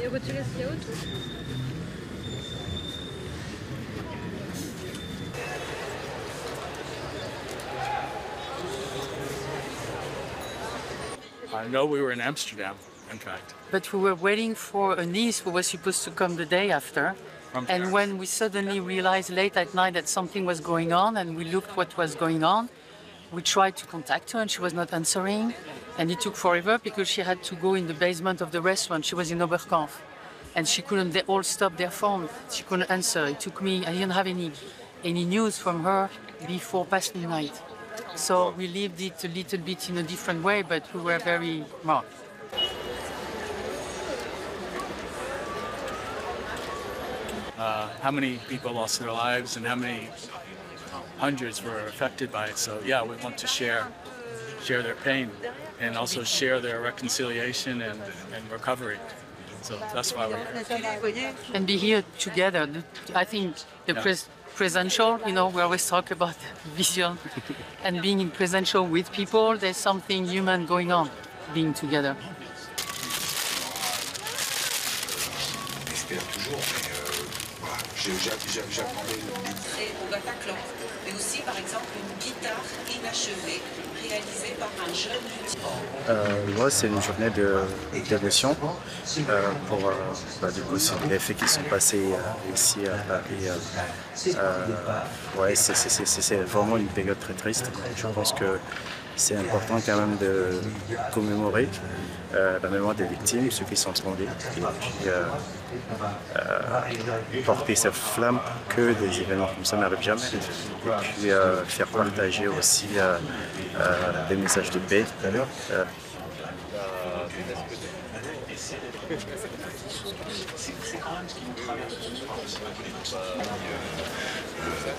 Et retirer ce qu'il y a autour. I know we were in Amsterdam, in fact. But we were waiting for a niece who was supposed to come the day after. And when we suddenly realized late at night that something was going on and we looked what was going on, we tried to contact her and she was not answering. And it took forever because she had to go in the basement of the restaurant. She was in Oberkampf. And she couldn't, they all stopped their phone. She couldn't answer. It took me, I didn't have any news from her before past midnight. So we lived it a little bit in a different way, but we were very, well. How many people lost their lives and how many hundreds were affected by it. So yeah, we want to share their pain and also share their reconciliation and recovery. So that's why we're here. And be here together. I think the presential, you know, we always talk about vision and being in presential with people, there's something human going on, being together. J'espère toujours, mais voilà, j'attendais Au Bataclan, mais aussi par exemple une guitare inachevée réalisée par un jeune luthier. Moi, c'est une journée d'émotion pour du coup, c'est les faits qui sont passés ici à Paris. Ouais, c'est vraiment une période très triste. Je pense que c'est important quand même de commémorer la mémoire des victimes, ceux qui sont tombés, et puis porter cette flamme que des événements comme ça n'arrivent jamais, et puis faire partager aussi des messages de paix.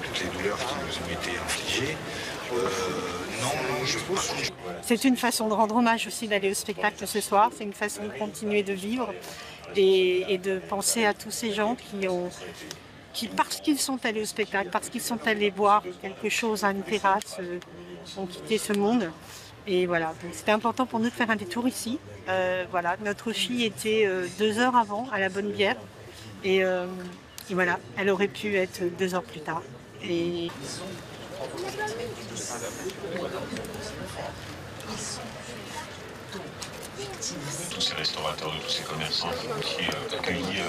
Toutes les douleurs qui nous ont été infligées. C'est une façon de rendre hommage aussi d'aller au spectacle ce soir, c'est une façon de continuer de vivre et de penser à tous ces gens qui parce qu'ils sont allés au spectacle, parce qu'ils sont allés voir quelque chose à une terrasse, ont quitté ce monde. Et voilà, donc c'était important pour nous de faire un détour ici. Voilà, notre fille était 2 heures avant à la Bonne Bière et voilà, elle aurait pu être 2 heures plus tard. Et tous ces restaurateurs, de tous ces commerçants qui ont aussi accueilli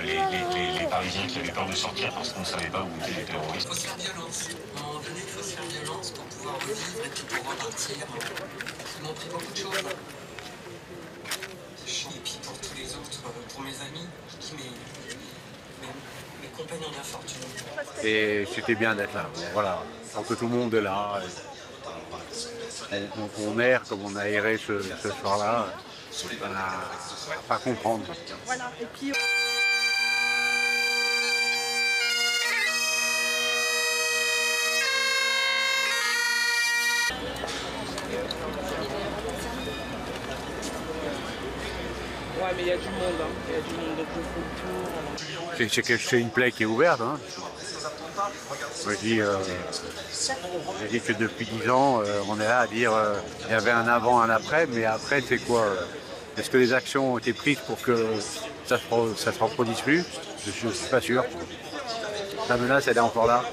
les Parisiens qui avaient peur de sortir parce qu'on ne savait pas où étaient les terroristes. Il faut se faire violence. À un moment donné, il faut se faire violence pour pouvoir revivre et puis pour repartir. Ils m'ont pris beaucoup de choses. Et puis pour tous les autres, pour mes amis, mes compagnons d'infortune. Et c'était bien d'être là, voilà, tant que tout le monde est là. On erre comme on a erré ce soir-là, on n'a pas comprendre. voilà, et puis... Ouais, mais il y a du monde, hein. Il y a du monde de beaucoup. C'est une plaie qui est ouverte. Hein. Moi, je dis que depuis 10 ans, on est là à dire il y avait un avant, un après, mais après c'est quoi Est-ce que les actions ont été prises pour que ça se reproduise plus? Je ne suis pas sûr. La menace, elle est encore là.